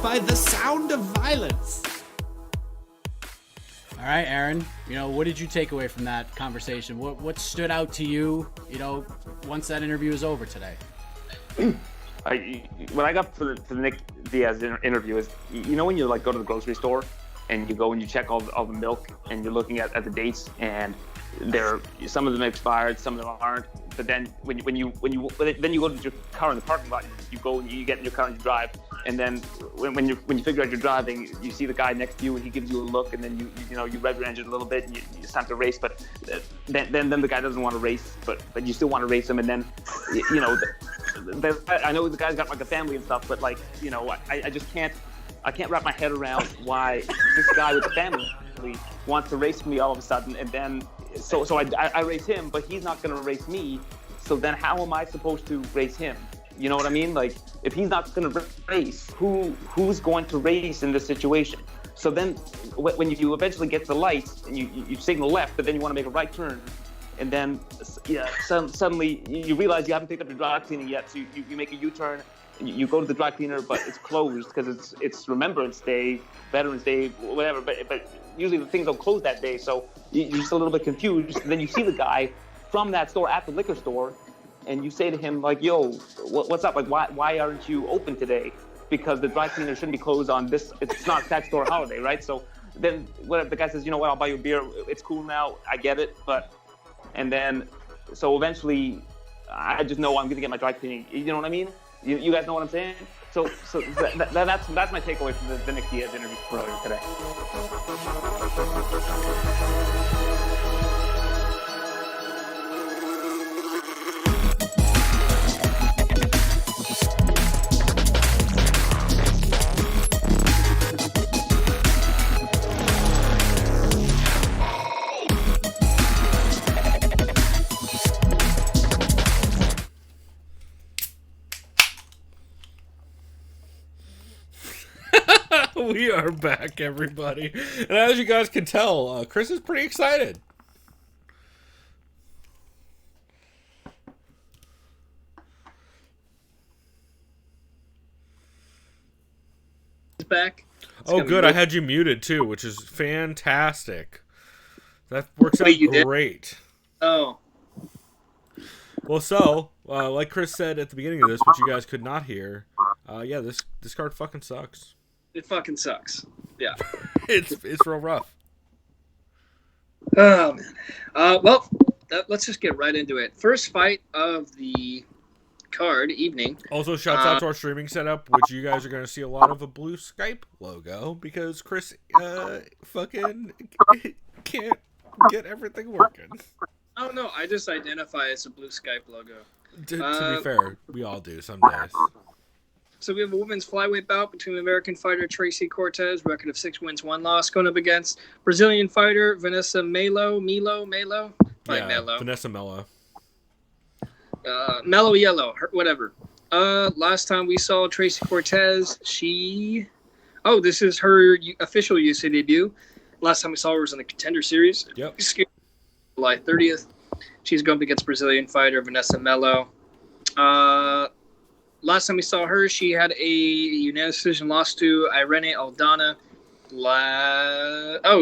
by the sound of violence. All right, Aaron, what did you take away from that conversation? What stood out to you, once that interview was over today? When I got for the Nick Diaz interview is, when you go to the grocery store and you go and you check all the milk and you're looking at the dates and some of them expired, some of them aren't. But then when you go to your car in the parking lot, you go and you get in your car and you drive. And then when you figure out you're driving, you see the guy next to you and he gives you a look, and then you rev your engine a little bit and it's time to race. But then the guy doesn't want to race, but you still want to race him. And then I know the guy's got a family and stuff, but I just can't wrap my head around why this guy with a family wants to race me all of a sudden, and then so I race him, but he's not going to race me. So then how am I supposed to race him? You know what I mean? If he's not going to race, who's going to race in this situation? So then when you eventually get to the lights and you signal left, but then you want to make a right turn, and then suddenly you realize you haven't picked up your dry cleaning yet, so you make a U-turn. You go to the dry cleaner, but it's closed because it's Remembrance Day, Veterans Day, whatever. But usually the things don't close that day, so you're just a little bit confused. And then you see the guy from that store at the liquor store, and you say to him "Yo, what's up? Why aren't you open today? Because the dry cleaner shouldn't be closed on this. It's not that store holiday, right?" So then the guy says, "You know what? I'll buy you a beer. It's cool now. I get it." And then so eventually, I just know I'm gonna get my dry cleaning. You know what I mean? You guys know what I'm saying? So that's my takeaway from the Nick Diaz interview earlier today. We are back, everybody. And as you guys can tell, Chris is pretty excited. Back. Oh, good. I had you muted, too, which is fantastic. That works out great. Oh. Well, like Chris said at the beginning of this, which you guys could not hear, this card fucking sucks. It fucking sucks. Yeah. It's real rough. Oh, man. Let's just get right into it. First fight of the card evening. Also, shouts out to our streaming setup, which you guys are going to see a lot of a blue Skype logo, because Chris fucking can't get everything working. Oh, no. I just identify as a blue Skype logo. To be fair, we all do some days. So we have a women's flyweight bout between American fighter Tracy Cortez, record of 6 wins, 1 loss, going up against Brazilian fighter Vanessa Melo. Melo? Vanessa Melo. Mellow Yellow, whatever. Last time we saw Tracy Cortez, this is her official UFC debut. Last time we saw her was in the Contender Series. Yep. July 30th. She's going up against Brazilian fighter Vanessa Melo. Last time we saw her, she had a unanimous decision loss to Ariana Aldana.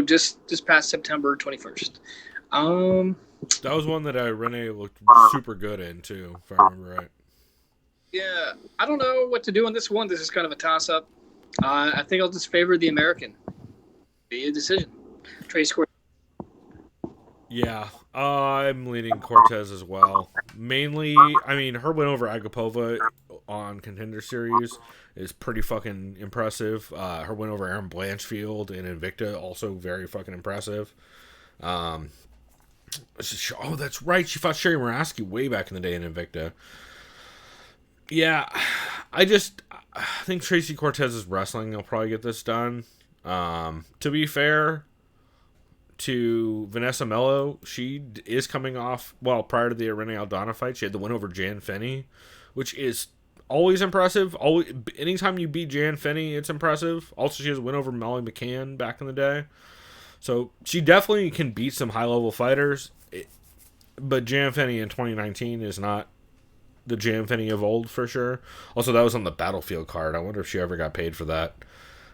Just past September 21st. That was one that Irene looked super good in too, if I remember right. Yeah, I don't know what to do on this one. This is kind of a toss-up. I think I'll just favor the American. Be a decision. Trace Cortez. Yeah, I'm leaning Cortez as well. Mainly, her win over Agapova on Contender Series is pretty fucking impressive. Her win over Erin Blanchfield in Invicta, also very fucking impressive. That's right. She fought Sherry Muraski way back in the day in Invicta. Yeah, I think Tracy Cortez's wrestling will probably get this done. To be fair to Vanessa Melo, she is coming off, prior to the Irene Aldana fight, she had the win over Jan Finney, which is always impressive. Anytime you beat Jan Finney, it's impressive. Also, she has a win over Molly McCann back in the day. So she definitely can beat some high-level fighters. But Jan Finney in 2019 is not the Jan Finney of old for sure. Also, that was on the Battlefield card. I wonder if she ever got paid for that.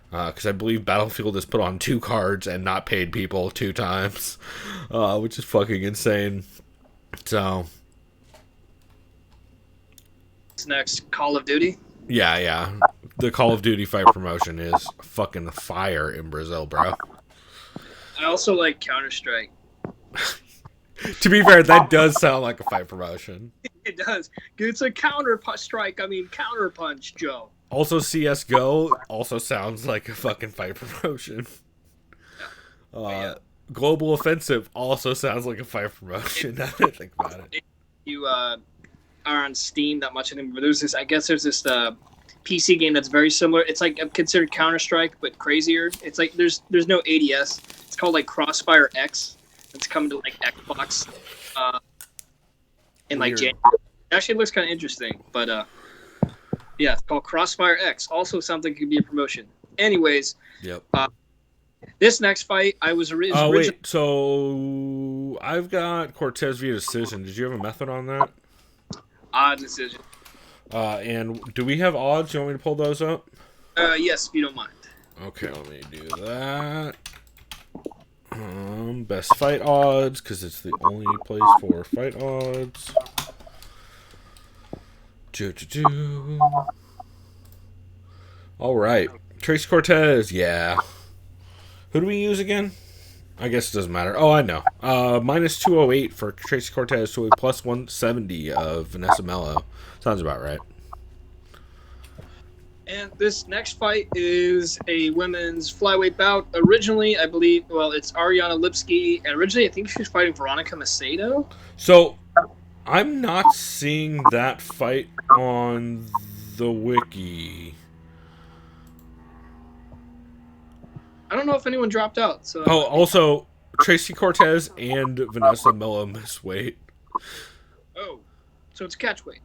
Because I believe Battlefield has put on 2 cards and not paid people 2 times, which is fucking insane. So, What's next? Call of Duty? yeah. The Call of Duty fight promotion is fucking fire in Brazil, bro. I also like Counter-Strike. To be fair, that does sound like a fight promotion. It does. It's a counter punch, Joe. Also, CSGO also sounds like a fucking fight promotion. Global Offensive also sounds like a fight promotion. Now that I think about it. You are on Steam that much anymore. But there's this PC game that's very similar. It's like considered Counter-Strike, but crazier. It's like there's no ADS. It's called like Crossfire X. It's coming to like Xbox in like January. It actually looks kind of interesting, but yeah, it's called Crossfire X. Also sounds like it could be a promotion. Anyways, Yep. This next fight, I was originally. Oh wait, so I've got Cortez via decision. Did you have a method on that? Odd decision. And do we have odds? You want me to pull those up? Yes, if you don't mind. Okay, let me do that. Best fight odds, because it's the only place for fight odds. All right, Tracy Cortez. Yeah. Who do we use again? I guess it doesn't matter. Oh, I know. Minus 208 for Tracy Cortez to a plus 170 of Vanessa Melo. Sounds about right. And this next fight is a women's flyweight bout. Originally, I believe, it's Ariana Lipsky. And originally, I think she was fighting Veronica Macedo. So, I'm not seeing that fight on the wiki. I don't know if anyone dropped out. So also, Tracy Cortez and Vanessa Melo miss weight. Oh, so it's catch weight.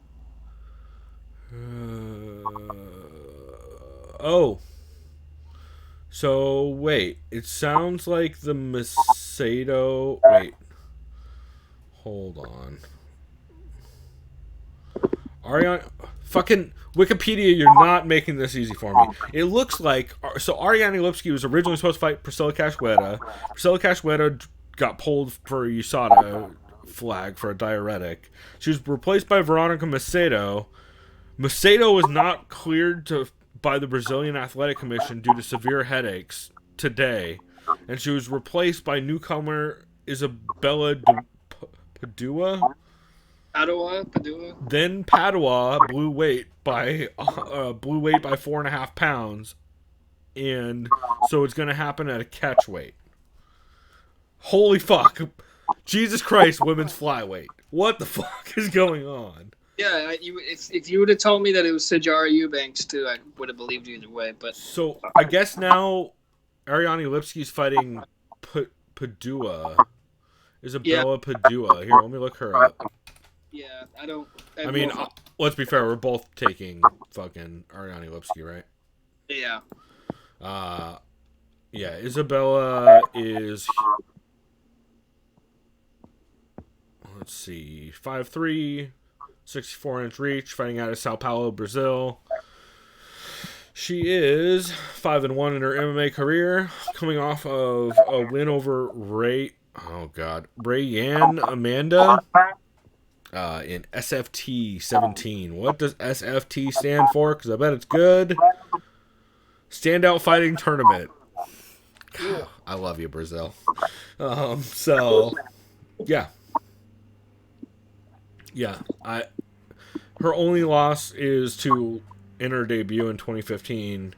So wait, it sounds like the Macedo. Wait, hold on. Ariana, fucking Wikipedia, you're not making this easy for me. It looks like Ariana Lipsky was originally supposed to fight Priscilla Cachoeira. Priscilla Cachoeira got pulled for a USADA flag for a diuretic. She was replaced by Veronica Macedo. Macedo was not cleared by the Brazilian Athletic Commission due to severe headaches today, and she was replaced by newcomer Isabella Padua. Padua. Then Padua blew weight by 4.5 pounds, and so it's gonna happen at a catch weight. Holy fuck! Jesus Christ, women's flyweight. What the fuck is going on? Yeah, if you would have told me that it was Sajara Eubanks too, I would have believed you either way. But so I guess now Ariana Lipsky's fighting Padua. Isabella Padua. Here, let me look her up. Yeah, I mean, let's be fair. We're both taking fucking Ariana Lipsky, right? Yeah. Yeah. Isabella is. Let's see, 5'3", 64-inch reach, fighting out of Sao Paulo, Brazil. She is 5-1 in her MMA career, coming off of a win over Rayan Amanda in SFT 17. What does SFT stand for? Because I bet it's good. Standout Fighting Tournament. I love you, Brazil. So, yeah. Yeah, her only loss is to in her debut in 2015.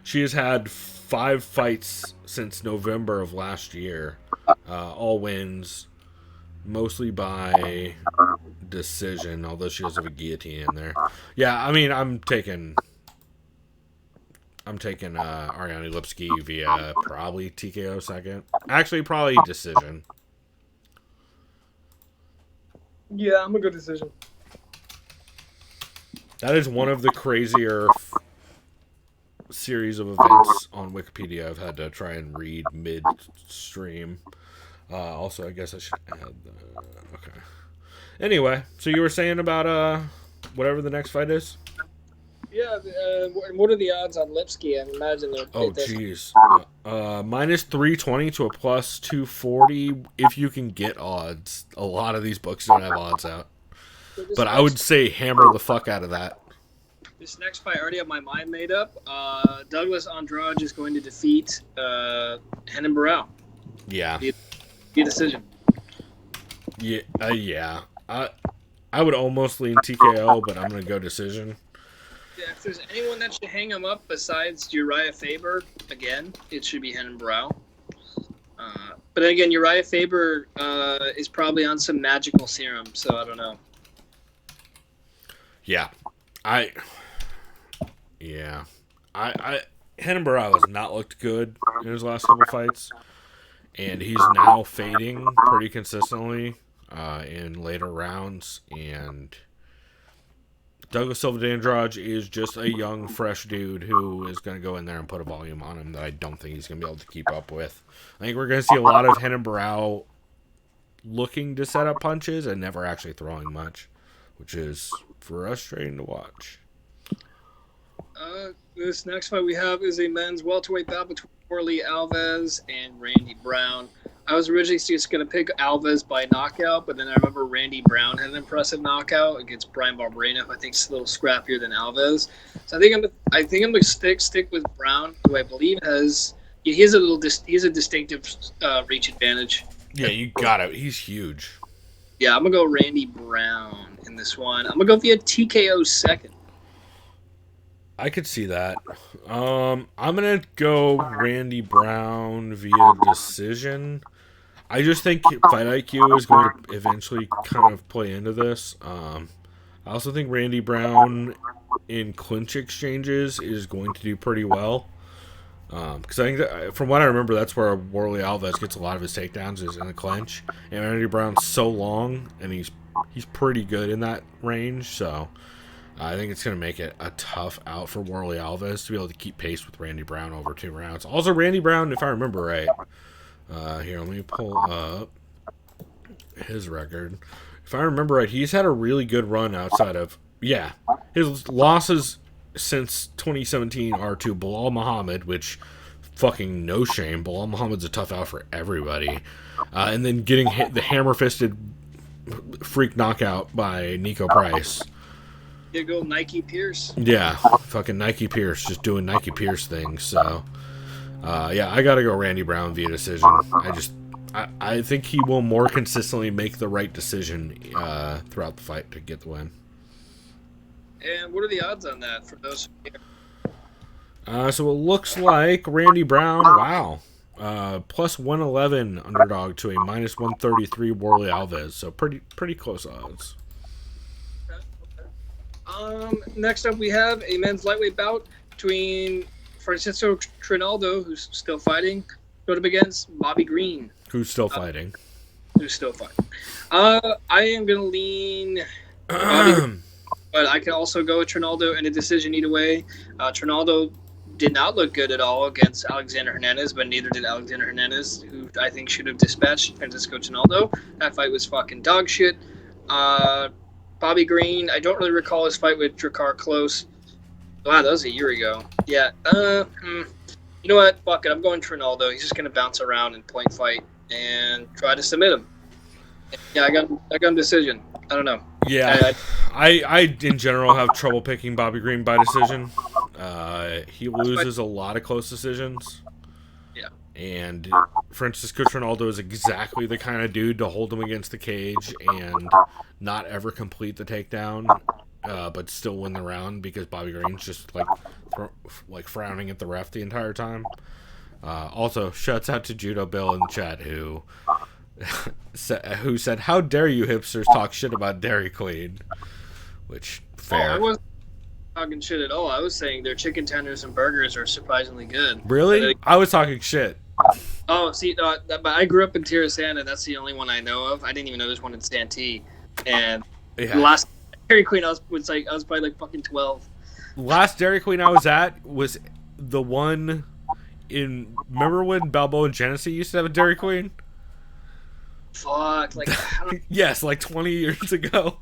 She has had 5 fights since November of last year, all wins, mostly by decision. Although she does have a guillotine in there. Yeah, I mean, I'm taking Ariana Lipsky via probably TKO second. Actually, probably decision. Yeah, I'm a good decision. That is one of the crazier series of events on Wikipedia I've had to try and read mid-stream. Also, I guess I should add the... Okay. Anyway, so you were saying about whatever the next fight is? Yeah, what are the odds on Lipsky? I imagine they're... Oh, jeez. Minus 320 to a plus 240 if you can get odds. A lot of these books don't have odds out. But I would say hammer the fuck out of that. This next fight, I already have my mind made up. Douglas Andrade is going to defeat Renan Barão. Yeah. Be a decision. Yeah. Yeah. I would almost lean TKO, but I'm going to go decision. Yeah, if there's anyone that should hang him up besides Uriah Faber, again, it should be Renan Barão. But again, Uriah Faber is probably on some magical serum, so I don't know. Yeah. Renan Barão has not looked good in his last couple fights, and he's now fading pretty consistently in later rounds, and Douglas Silva de Andrade is just a young, fresh dude who is going to go in there and put a volume on him that I don't think he's going to be able to keep up with. I think we're going to see a lot of Renan Barão looking to set up punches and never actually throwing much, which is frustrating to watch. This next fight we have is a men's welterweight bout between Orly Alves and Randy Brown. I was originally just going to pick Alves by knockout, but then I remember Randy Brown had an impressive knockout against Brian Barberena, who I think is a little scrappier than Alves. So I think I'm going to stick with Brown, who I believe he has a distinctive reach advantage. Yeah, you got it. He's huge. Yeah, I'm going to go Randy Brown in this one. I'm going to go via TKO second. I could see that. I'm going to go Randy Brown via decision. I just think fight IQ is going to eventually kind of play into this. I also think Randy Brown in clinch exchanges is going to do pretty well. Because I think that, from what I remember, that's where Orly Alves gets a lot of his takedowns is in the clinch. And Randy Brown's so long, and he's pretty good in that range. So I think it's going to make it a tough out for Orly Alves to be able to keep pace with Randy Brown over 2 rounds. Also, Randy Brown, if I remember right, here, let me pull up his record. If I remember right, he's had a really good run outside of... Yeah, his losses since 2017 are to Bilal Muhammad, which fucking no shame. Bilal Muhammad's a tough out for everybody. And then getting hit the hammer-fisted freak knockout by Nico Price. You go Nike Pierce. Yeah, fucking Nike Pierce, just doing Nike Pierce things. So, yeah, I gotta go Randy Brown via decision. I think he will more consistently make the right decision throughout the fight to get the win. And what are the odds on that for those? So it looks like Randy Brown, wow, plus 111 underdog to a minus 133 Orly Alves. So pretty close odds. Next up, we have a men's lightweight bout between Francisco Trinaldo, who's still fighting, going up against Bobby Green, who's still fighting. I am going to lean Bobby, but I can also go with Trinaldo in a decision either way. Trinaldo did not look good at all against Alexander Hernandez, but neither did Alexander Hernandez, who I think should have dispatched Francisco Trinaldo. That fight was fucking dog shit. Bobby Green, I don't really recall his fight with Jacare Souza. Wow, that was a year ago. Yeah. You know what? Fuck it. I'm going Trinaldo. He's just going to bounce around and point fight and try to submit him. Yeah, I got him decision. I don't know. Yeah. I in general have trouble picking Bobby Green by decision. He loses a lot of close decisions. Yeah. And Francisco Trinaldo is exactly the kind of dude to hold him against the cage and not ever complete the takedown, but still win the round because Bobby Green's just like frowning at the ref the entire time. Also, shouts out to Judo Bill in the chat who said, "How dare you hipsters talk shit about Dairy Queen?" Which fair. I wasn't talking shit at all. I was saying their chicken tenders and burgers are surprisingly good. Really? I was talking shit. Oh, see, but I grew up in Terrasana. That's the only one I know of. I didn't even know there's one in Santee. And the last Dairy Queen I was probably like fucking 12. Last Dairy Queen I was at was the one in. Remember when Balboa and Genesee used to have a Dairy Queen? Fuck, like Yes, like 20 years ago.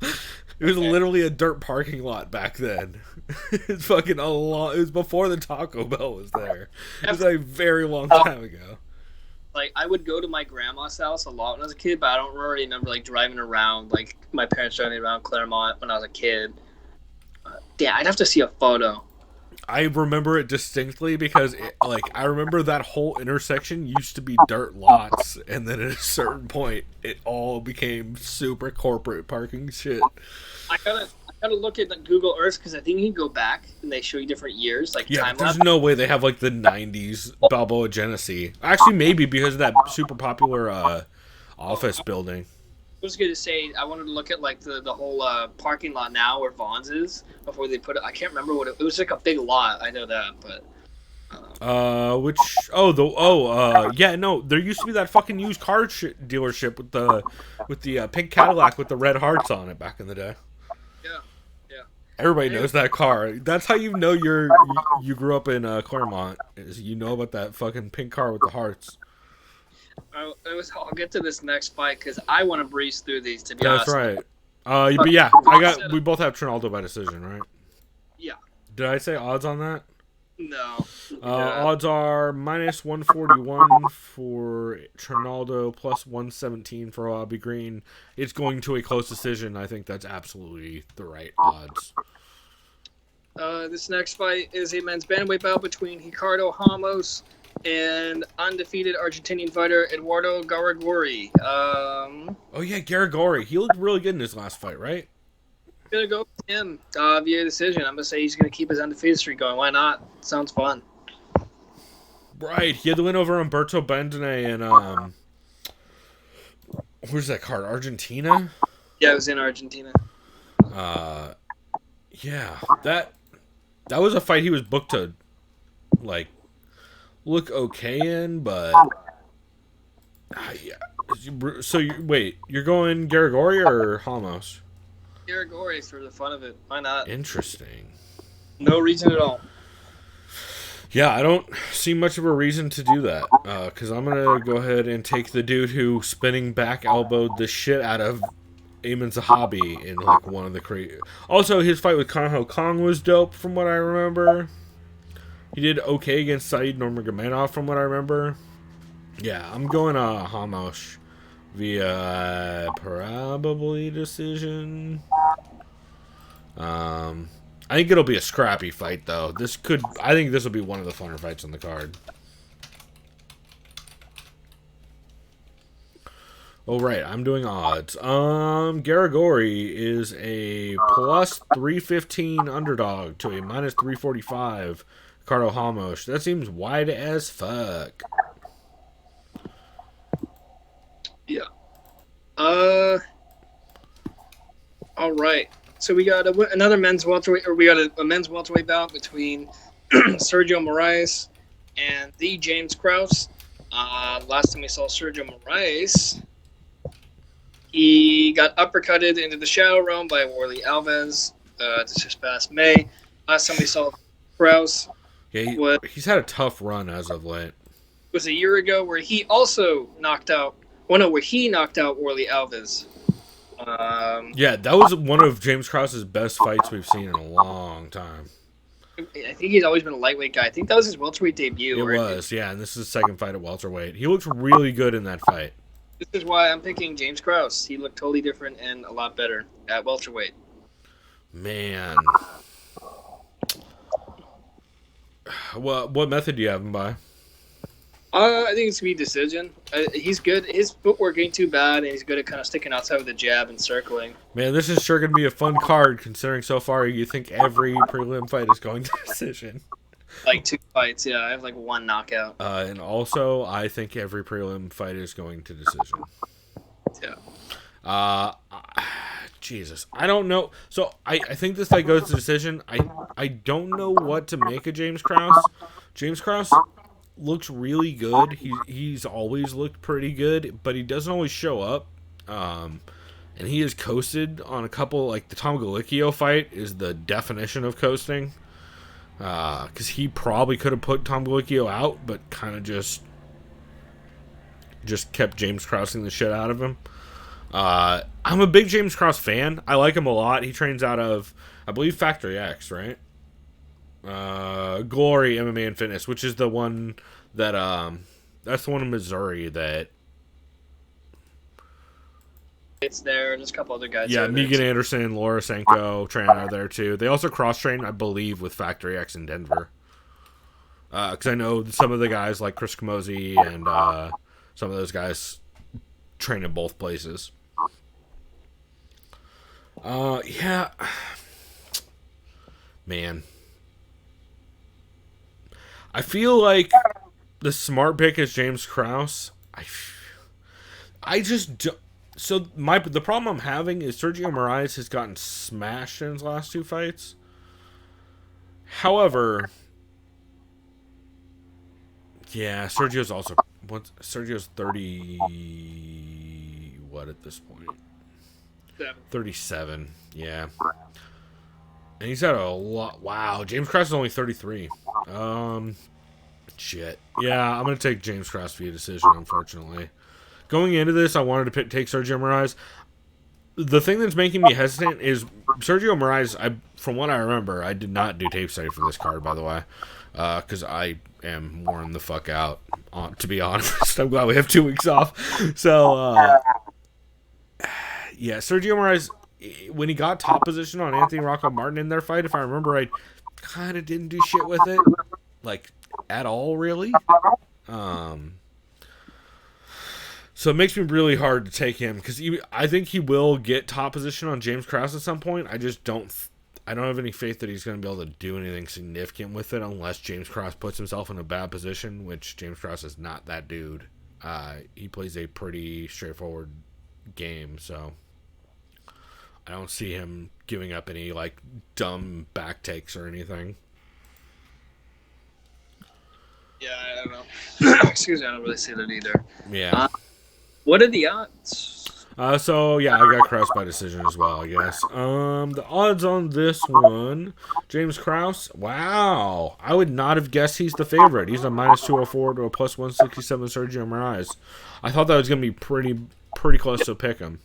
It was literally a dirt parking lot back then. It's fucking a lot. It was before the Taco Bell was there. It was like a very long time ago. Like, I would go to my grandma's house a lot when I was a kid, but I don't really remember, like, driving around, like, my parents driving around Claremont when I was a kid. Yeah, I'd have to see a photo. I remember it distinctly because, I remember that whole intersection used to be dirt lots, and then at a certain point, it all became super corporate parking shit. I gotta look at Google Earth because I think you can go back and they show you different years, like time there's lapse. no way they have like the '90s Balboa Genesee. Actually, maybe because of that super popular office building. I was gonna say I wanted to look at like the whole parking lot now where Vaughn's is before they put it. I can't remember what it was. Like a big lot. I know that, but. There used to be that fucking used car dealership with the pink Cadillac with the red hearts on it back in the day. Yeah. Everybody knows that car. That's how you know you grew up in Claremont. Is you know about that fucking pink car with the hearts. I'll get to this next fight because I want to breeze through these. To be honest, that's right. But yeah, we both have Trinaldo by decision, right? Yeah. Did I say odds on that? No. Odds are minus 141 for Trinaldo, plus 117 for Bobby Green. It's going to a close decision. I think that's absolutely the right odds. This next fight is a men's bantamweight bout between Ricardo Ramos and undefeated Argentinian fighter Eduardo Garagori. Oh yeah, Garagori. He looked really good in his last fight, right? Gonna go with him via decision. I'm gonna say he's gonna keep his undefeated streak going. Why not? Sounds fun. Right. He had the win over Umberto Bendone and where's that card? Argentina? Yeah, it was in Argentina. Yeah. That was a fight he was booked to like look okay in, but yeah. So you're going Garagori or Ramos? Garagori for the fun of it. Why not? Interesting. No reason at all. Yeah, I don't see much of a reason to do that. Because I'm going to go ahead and take the dude who spinning back elbowed the shit out of Ayman Zahabi in like one of the crazy. Also, his fight with Kang Ho Kong was dope from what I remember. He did okay against Said Nurmagomedov from what I remember. Yeah, I'm going Ramos via probably decision. I think it'll be a scrappy fight though. I think this will be one of the funner fights on the card. Oh right, I'm doing odds. Garagori is a plus 315 underdog to a minus 345 Ricardo Ramos. That seems wide as fuck. Yeah. All right. So we got another men's welterweight, or we got a men's welterweight bout between Sergio Moraes and the James Krause. Last time we saw Sergio Moraes, he got uppercutted into the shadow realm by Warley Alves this past May. Last time we saw Krause, he's had a tough run as of late. Was a year ago where he also knocked out. Where he knocked out Warley Alves. Yeah, that was one of James Krause's best fights we've seen in a long time. I think he's always been a lightweight guy. I think that was his welterweight debut. It was, yeah, and this is his second fight at welterweight. He looks really good in that fight. This is why I'm picking James Krause. He looked totally different and a lot better at welterweight. Man. What method do you have him by? I think it's going to be decision. He's good. His footwork ain't too bad, and he's good at kind of sticking outside with the jab and circling. Man, this is sure going to be a fun card, considering so far you think every prelim fight is going to decision. Like 2 fights, yeah. I have like 1 knockout. And also, I think every prelim fight is going to decision. Yeah. Jesus. I don't know. So, I think this fight goes to decision. I don't know what to make of James Krause. James Krause looks really good. He's always looked pretty good, but he doesn't always show up. And he has coasted on a couple, like the Tom Galicchio fight is the definition of coasting. Because he probably could have put Tom Galicchio out, but kind of just kept James Krause the shit out of him. I'm a big James Krause fan. I like him a lot. He trains out of, I believe, Factory X, right? Glory MMA and Fitness, which is the one that that's the one in Missouri that. It's there. There's a couple other guys. Yeah, Megan Anderson, Laura Senko train out there too. They also cross train, I believe, with Factory X in Denver. Because I know some of the guys like Chris Camozzi and some of those guys train in both places. Yeah, man. I feel like the smart pick is James Krause. I just don't. So the problem I'm having is Sergio Moraes has gotten smashed in his last two fights. However, yeah, Sergio's 30. What at this point? 37. Yeah, and he's had a lot. Wow, James Krause is only 33. Shit. Yeah, I'm gonna take James Krause via decision. Unfortunately. Going into this, I wanted to take Sergio Moraes. The thing that's making me hesitant is Sergio Moraes, from what I remember, I did not do tape study for this card, by the way, because I am worn the fuck out, to be honest. I'm glad we have 2 weeks off. So, yeah, Sergio Moraes, when he got top position on Anthony Rocco Martin in their fight, if I remember right, kind of didn't do shit with it, like, at all, really. So it makes me really hard to take him because I think he will get top position on James Krause at some point. I just don't have any faith that he's going to be able to do anything significant with it unless James Krause puts himself in a bad position, which James Krause is not that dude. He plays a pretty straightforward game, so I don't see him giving up any like dumb back takes or anything. Yeah, I don't know. Excuse me, I don't really see that either. Yeah. What are the odds? So yeah, I got Krause by decision as well, I guess. The odds on this one, James Krause. Wow, I would not have guessed he's the favorite. He's a -204 to a +167 Sergio Moraes. I thought that was gonna be pretty close to pick him.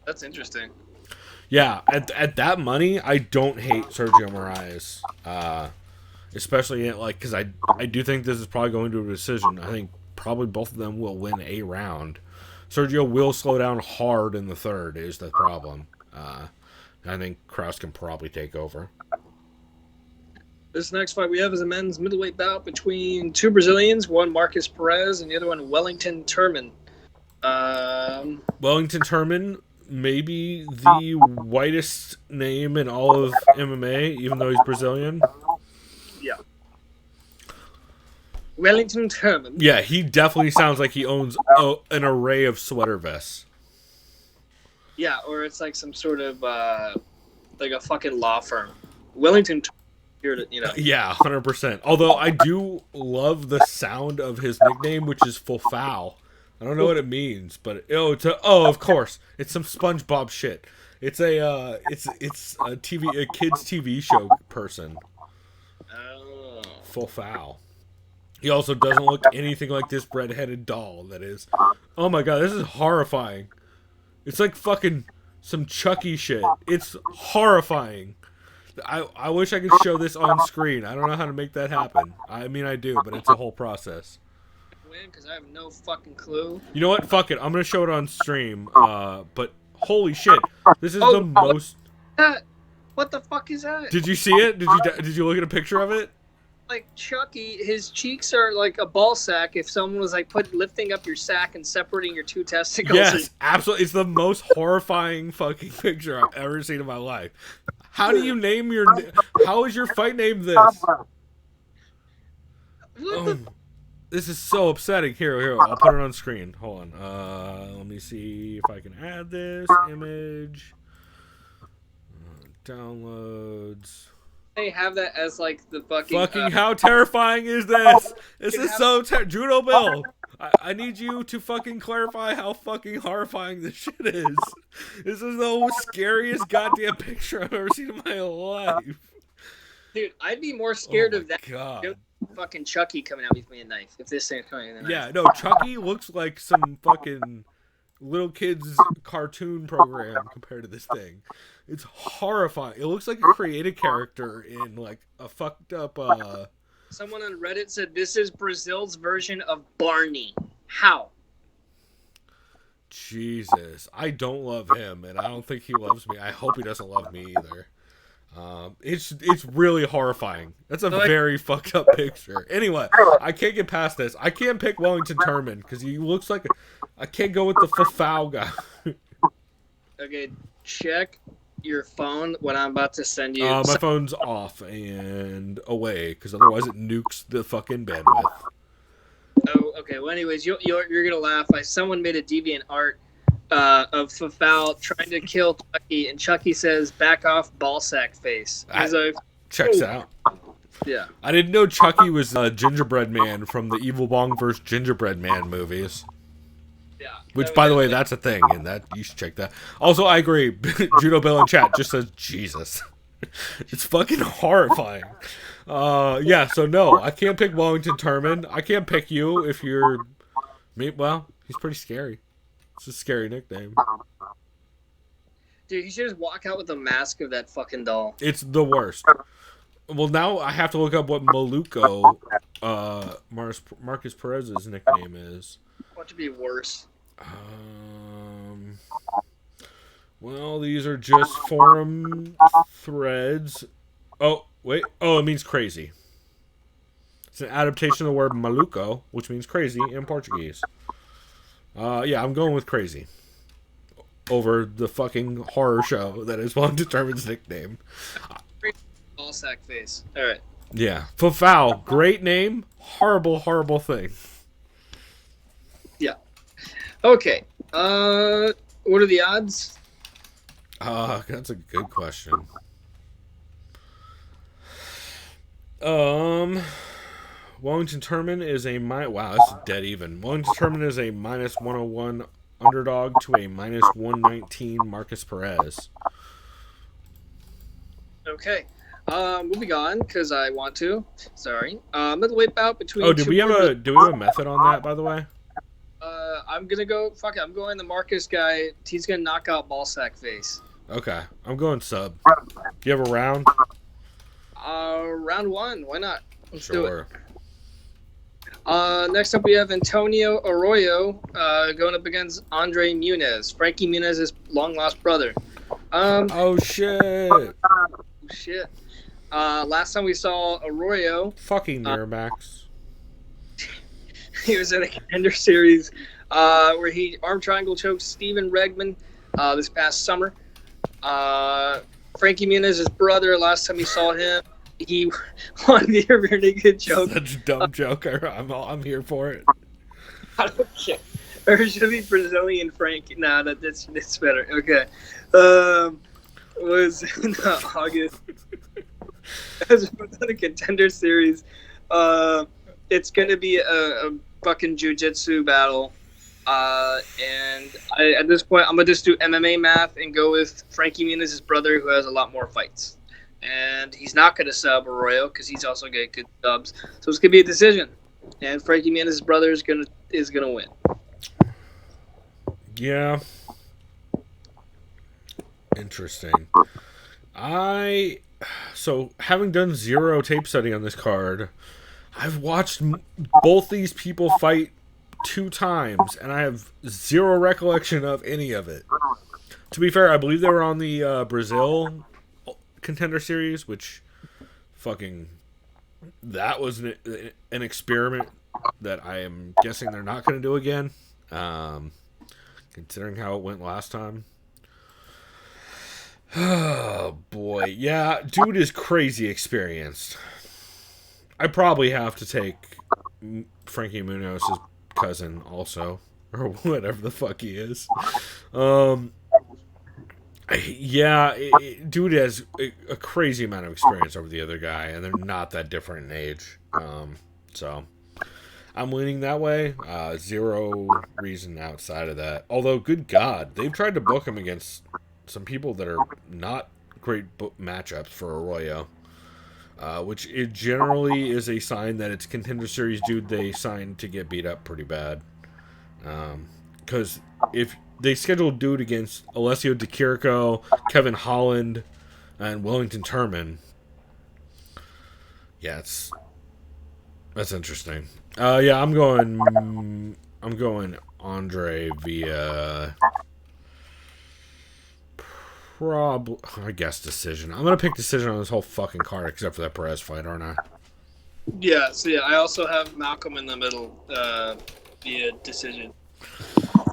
That's interesting. Yeah, at that money, I don't hate Sergio Moraes. Especially because I do think this is probably going to a decision. I think probably both of them will win a round. Sergio will slow down hard in the third is the problem. I think Krause can probably take over. This next fight we have is a men's middleweight bout between 2 Brazilians, one Marcus Perez and the other one Wellington Turman. Wellington Turman, maybe the whitest name in all of MMA, even though he's Brazilian. Yeah. Wellington Turman. Yeah, he definitely sounds like he owns an array of sweater vests. Yeah, or it's like some sort of like a fucking law firm. Wellington, Yeah, 100%. Although I do love the sound of his nickname, which is Fofao. I don't know what it means, but of course, it's some SpongeBob shit. It's a kids TV show person. Oh. Fofao. He also doesn't look anything like this red-headed doll that is. Oh my god, this is horrifying. It's like fucking some Chucky shit. It's horrifying. I wish I could show this on screen. I don't know how to make that happen. I mean, I do, but it's a whole process. Because I have no fucking clue. You know what? Fuck it. I'm going to show it on stream. But holy shit. This is the most... What the fuck is that? Did you see it? Did you look at a picture of it? Like Chucky, his cheeks are like a ball sack. If someone was like lifting up your sack and separating your 2 testicles. Yes, absolutely. It's the most horrifying fucking picture I've ever seen in my life. How do you name your? How is your fight named this? This is so upsetting. Here, I'll put it on screen. Hold on. Let me see if I can add this image. Downloads. They have that as like the fucking. How terrifying is this? This is so Judo Bill. I need you to fucking clarify how fucking horrifying this shit is. This is the scariest goddamn picture I've ever seen in my life. Dude, I'd be more scared of that. God. Fucking Chucky coming out with me a knife if this thing's coming in. Yeah, no, Chucky looks like some fucking little kids cartoon program compared to this thing. It's horrifying. It looks like a created character in like a fucked up. Someone on Reddit said this is Brazil's version of Barney. How? Jesus, I don't love him, and I don't think he loves me. I hope he doesn't love me either. It's really horrifying. That's a very fucked up picture. Anyway, I can't get past this. I can't pick Wellington Turman because he looks like I can't go with the Fafau guy. Okay, check your phone when I'm about to send you. My phone's off and away because otherwise it nukes the fucking bandwidth. Oh, okay. Well, anyways, you're gonna laugh. Someone made a deviant art of Fafau trying to kill Chucky, and Chucky says, "Back off, ballsack face." Checks out. Yeah. I didn't know Chucky was a gingerbread man from the Evil Bong vs. Gingerbread Man movies. Yeah. Which, by the way, that's a thing, and that you should check that. Also, I agree. Judo Bill in chat just says Jesus. It's fucking horrifying. Yeah. So no, I can't pick Wellington Turman. I can't pick you if you're me. Well, he's pretty scary. It's a scary nickname. Dude, he should just walk out with a mask of that fucking doll. It's the worst. Well, now I have to look up what Maluco, Marcus Perez's nickname is. What to be worse? Well, these are just forum threads. Oh, wait. Oh, it means crazy. It's an adaptation of the word maluco, which means crazy in Portuguese. Yeah, I'm going with crazy over the fucking horror show that is Wellington Turman's nickname. Ballsack face. All right. Yeah. Fafau, great name. Horrible, horrible thing. Yeah. Okay. What are the odds? That's a good question. Wellington Turman is a wow, this is dead even. Wellington Turman is a minus 101 underdog to a minus 119 Marcus Perez. Okay. Moving on because I want to. Sorry. Middleweight bout between. Oh, do we have a method on that, by the way? I'm gonna go. Fuck it. I'm going the Marcus guy. He's gonna knock out Ballsack face. Okay, I'm going sub. Do you have a round? Round one. Why not? Let's Sure. do it. Next up we have Antonio Arroyo going up against Andre Muniz, Frankie Muniz's long lost brother. Oh shit! Shit. Last time we saw Arroyo, Fucking Miramax. he was in a contender series where he arm triangle choked Steven Regman this past summer. Frankie Muniz's brother, last time we saw him, he won the rear naked choke. Such a dumb joke. I'm here for it. I don't care. Originally Brazilian Frank. Nah, that's better. Okay. Was in August. As a contender series. It's going to be a fucking jiu-jitsu battle. And at this point, I'm going to just do MMA math and go with Frankie Muniz's brother, who has a lot more fights. And he's not going to sub Arroyo because he's also getting good subs. So it's going to be a decision. And Frankie Muniz's brother is going to win. Yeah. Interesting. So having done zero tape study on this card, I've watched both these people fight 2 times, and I have zero recollection of any of it. To be fair, I believe they were on the Brazil contender series, which fucking that was an experiment that I am guessing they're not going to do again, considering how it went last time. Oh boy, yeah, dude is crazy experienced. I probably have to take Frankie Munoz's cousin also, or whatever the fuck he is. Yeah, dude has a crazy amount of experience over the other guy, and they're not that different in age. So I'm leaning that way. Zero reason outside of that. Although, good God, they've tried to book him against some people that are not great matchups for Arroyo. Which it generally is a sign that it's contender series dude they signed to get beat up pretty bad. Because if they scheduled dude against Alessio Di Chirico, Kevin Holland, and Wellington Turman. Yeah, that's interesting. Yeah, I'm going Andre via I guess decision. I'm gonna pick decision on this whole fucking card except for that Perez fight, aren't I? Yeah, so I also have Malcolm in the middle via decision.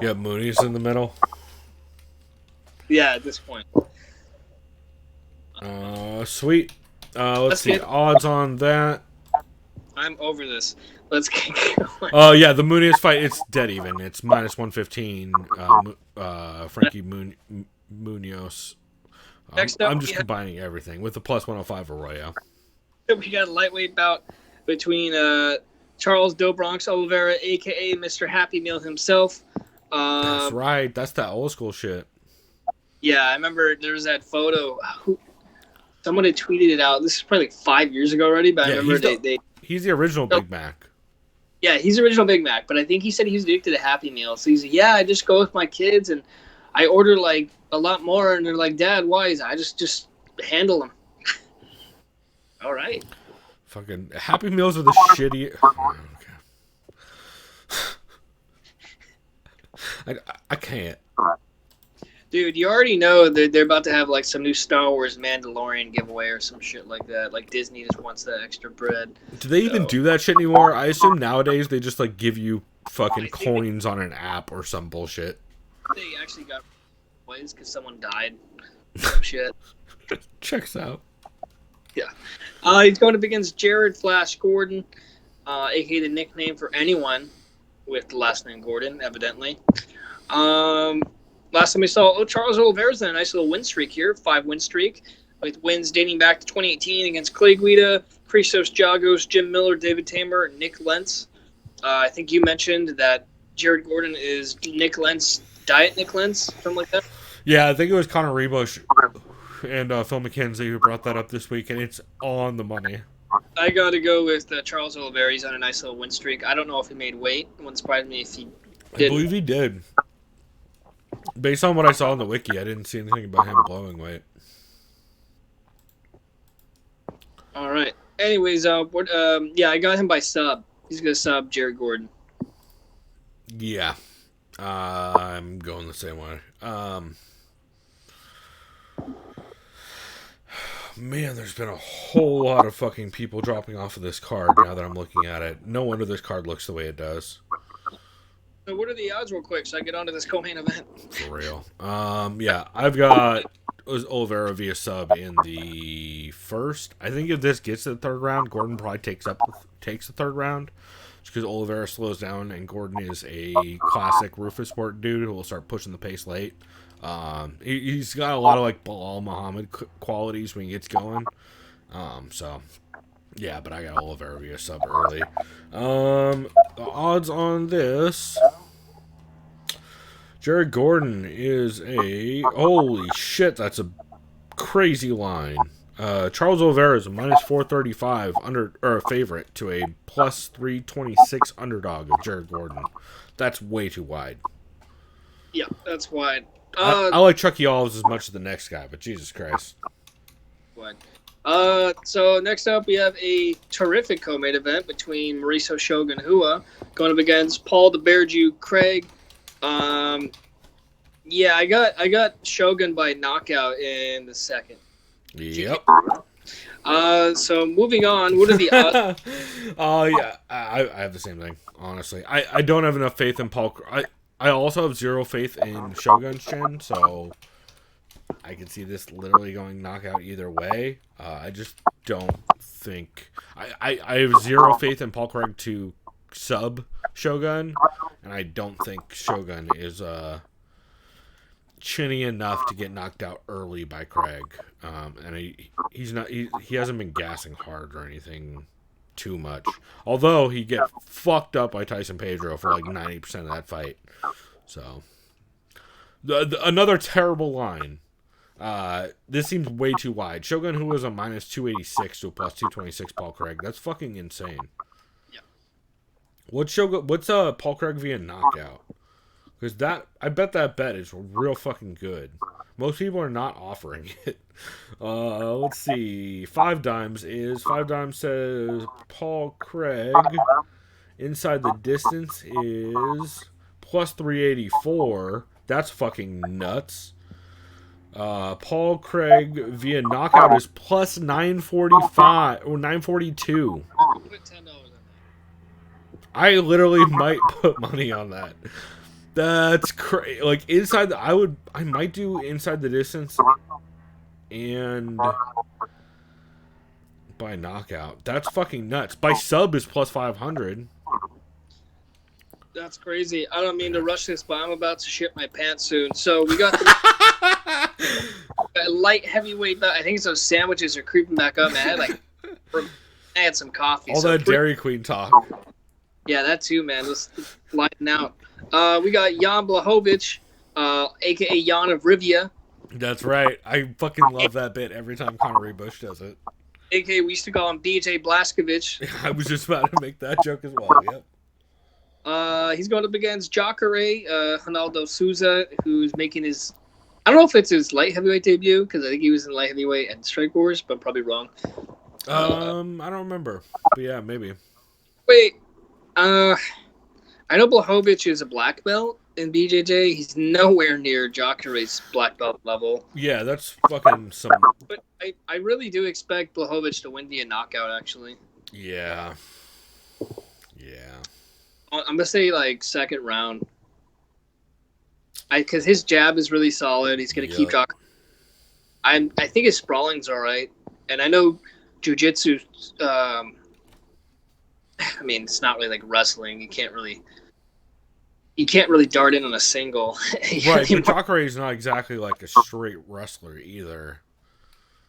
You have Muniz in the middle. Yeah, at this point. Sweet. Let's see. Odds on that. I'm over this. Let's get going. Oh, yeah, the Muniz fight, it's dead even. It's minus 115. Frankie Munoz. I'm just combining everything with the plus 105 Arroyo. We got a lightweight bout between Charles Dobronx Oliveira, a.k.a. Mr. Happy Meal himself. That's right. That's that old school shit. Yeah, I remember there was that photo. Someone had tweeted it out. This is probably like 5 years ago already, but I remember he's the original Big Mac. Yeah, he's the original Big Mac, but I think he said he's addicted to Happy Meal. So he's like, yeah, I just go with my kids, and I order like a lot more, and they're like, Dad, why? I just handle them. All right. Fucking Happy Meals are the shitty. Okay. I can't. Dude, you already know that they're about to have like some new Star Wars Mandalorian giveaway or some shit like that. Like Disney just wants that extra bread. Do they even do that shit anymore? I assume nowadays they just like give you fucking coins on an app or some bullshit. They actually got ways because someone died. Some shit. Checks out. Yeah. He's going up against Jared Flash Gordon, aka the nickname for anyone with the last name Gordon, evidently. Last time we saw Charles Oliveira's in a nice little win streak here, 5-win streak, with wins dating back to 2018 against Clay Guida, Christos Jagos, Jim Miller, David Tamer, Nick Lentz. I think you mentioned that Jared Gordon is Nick Lentz, Diet Nick Lentz, something like that. Yeah, I think it was Connor Rebush and Phil McKenzie who brought that up this week, and it's on the money. I got to go with Charles Oliveira. He's on a nice little win streak. I don't know if he made weight. It wouldn't surprise me if he did. I believe he did. Based on what I saw on the wiki, I didn't see anything about him blowing weight. All right. Anyways, yeah, I got him by sub. He's going to sub Jared Gordon. Yeah. I'm going the same way. Man, there's been a whole lot of fucking people dropping off of this card now that I'm looking at it. No wonder this card looks the way it does. So what are the odds real quick so I get onto this co-main event? For real. Yeah, I've got Oliveira via sub in the first. I think if this gets to the third round, Gordon probably takes the third round. Just because Oliveira slows down and Gordon is a classic Rufus Sport dude who will start pushing the pace late. He's got a lot of like Bilal Muhammad qualities when he gets going. So yeah, but I got Oliveira via sub early. The odds on this. Jared Gordon is a holy shit. That's a crazy line. Charles Oliveira is a minus 435 favorite to a plus 326 underdog of Jared Gordon. That's way too wide. Yeah, that's wide. I like Chucky Olives as much as the next guy, but Jesus Christ. Wide. So next up we have a terrific co-main event between Maurice Shogun Hua going up against Paul the Bear Jew Craig. Yeah, I got Shogun by knockout in the second. Yep. So moving on, what are the odds? Yeah, I have the same thing, honestly. I don't have enough faith in Paul. I also have zero faith in Shogun's chin, so I can see this literally going knockout either way. I just don't think... I have zero faith in Paul Craig to sub Shogun, and I don't think Shogun is chinny enough to get knocked out early by Craig. And he hasn't been gassing hard or anything too much. Although he get fucked up by Tyson Pedro for like 90% of that fight. So another terrible line. This seems way too wide. Shogun, who was a minus 286 to a plus 226 Paul Craig. That's fucking insane. Yeah. What's Paul Craig via knockout? Because I bet that bet is real fucking good. Most people are not offering it. Let's see. 5 dimes says Paul Craig. Inside the distance is plus 384. That's fucking nuts. Paul Craig via knockout is plus 945 or 942. Put $10 on that. I literally might put money on that. That's crazy. Like inside, I might do inside the distance and by knockout. That's fucking nuts. By sub is plus 500. That's crazy. I don't mean to rush this, but I'm about to shit my pants soon. So we got the light heavyweight. I think those sandwiches are creeping back up, man. I had some coffee. All that Dairy Queen talk. Yeah, that too, man. Let's lighten out. We got Jan Blachowicz, a.k.a. Jan of Rivia. That's right. I fucking love that bit every time Connery Bush does it. A.k.a. we used to call him BJ Blachowicz. I was just about to make that joke as well, yep. He's going up against Jacare Souza, who's making his... I don't know if it's his light heavyweight debut, because I think he was in light heavyweight and Strike Wars, but I'm probably wrong. I don't remember. But yeah, maybe. Wait. I know Blachowicz is a black belt in BJJ. He's nowhere near Jacare's black belt level. Yeah, that's fucking some... But I really do expect Blachowicz to win via knockout, actually. Yeah. Yeah. I'm going to say, second round. Because his jab is really solid. He's going to keep Jacare. I think his sprawling's all right. And I know jiu-jitsu... I mean, it's not really like wrestling. You can't really dart in on a single. Right, but Jacare is not exactly like a straight wrestler either.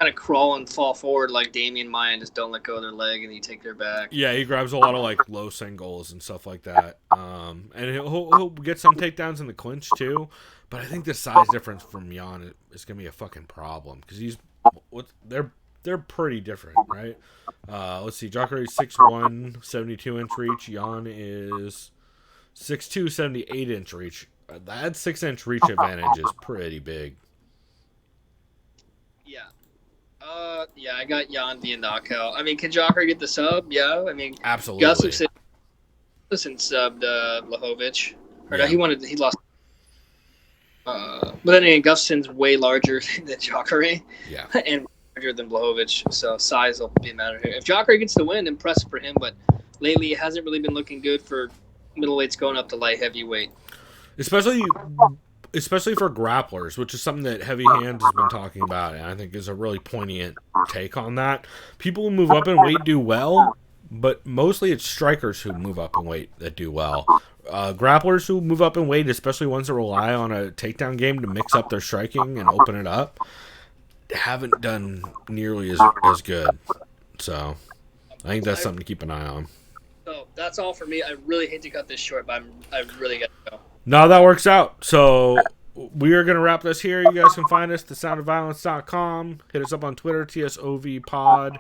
Kind of crawl and fall forward like Damian Maya and just don't let go of their leg and you take their back. Yeah, he grabs a lot of low singles and stuff like that. And he'll get some takedowns in the clinch too. But I think the size difference from Jan is gonna be a fucking problem because they're pretty different, right? Let's see. Jacare is 6'1", 72-inch reach. Jan is 6'2", 78-inch reach. That 6-inch reach advantage is pretty big. Yeah. Yeah, I got Jan via knockout. I mean, can Jacare get the sub? Yeah. I mean, absolutely. Gustafsson subbed Blachowicz. Or no, he lost. But then again, Gustafsson's way larger than Jacare. Yeah. And larger than Blachowicz, so size will be a matter here. If Jacare gets the win, impressive for him, but lately it hasn't really been looking good for middleweights going up to light heavyweight. Especially for grapplers, which is something that Heavy Hands has been talking about, and I think is a really poignant take on that. People who move up in weight do well, but mostly it's strikers who move up in weight that do well. Grapplers who move up in weight, especially ones that rely on a takedown game to mix up their striking and open it up, haven't done nearly as good. So I think that's something to keep an eye on. So that's all for me. I really hate to cut this short, but I really got to go. No, that works out. So we are going to wrap this here. You guys can find us at thesoundofviolence.com. Hit us up on Twitter, TSOVpod.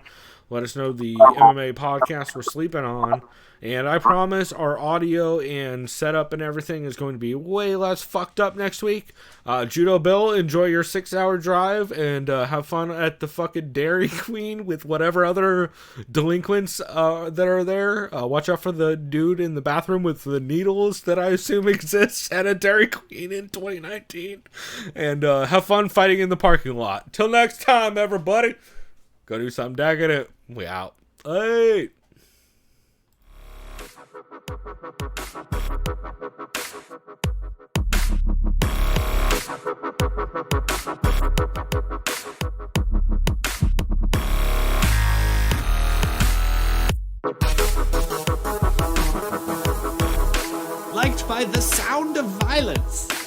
Let us know the MMA podcast we're sleeping on. And I promise our audio and setup and everything is going to be way less fucked up next week. Judo Bill, enjoy your 6-hour drive and have fun at the fucking Dairy Queen with whatever other delinquents that are there. Watch out for the dude in the bathroom with the needles that I assume exists at a Dairy Queen in 2019. And have fun fighting in the parking lot. Till next time, everybody. Go do something decadent. We out. Hey! Liked by the sound of violence.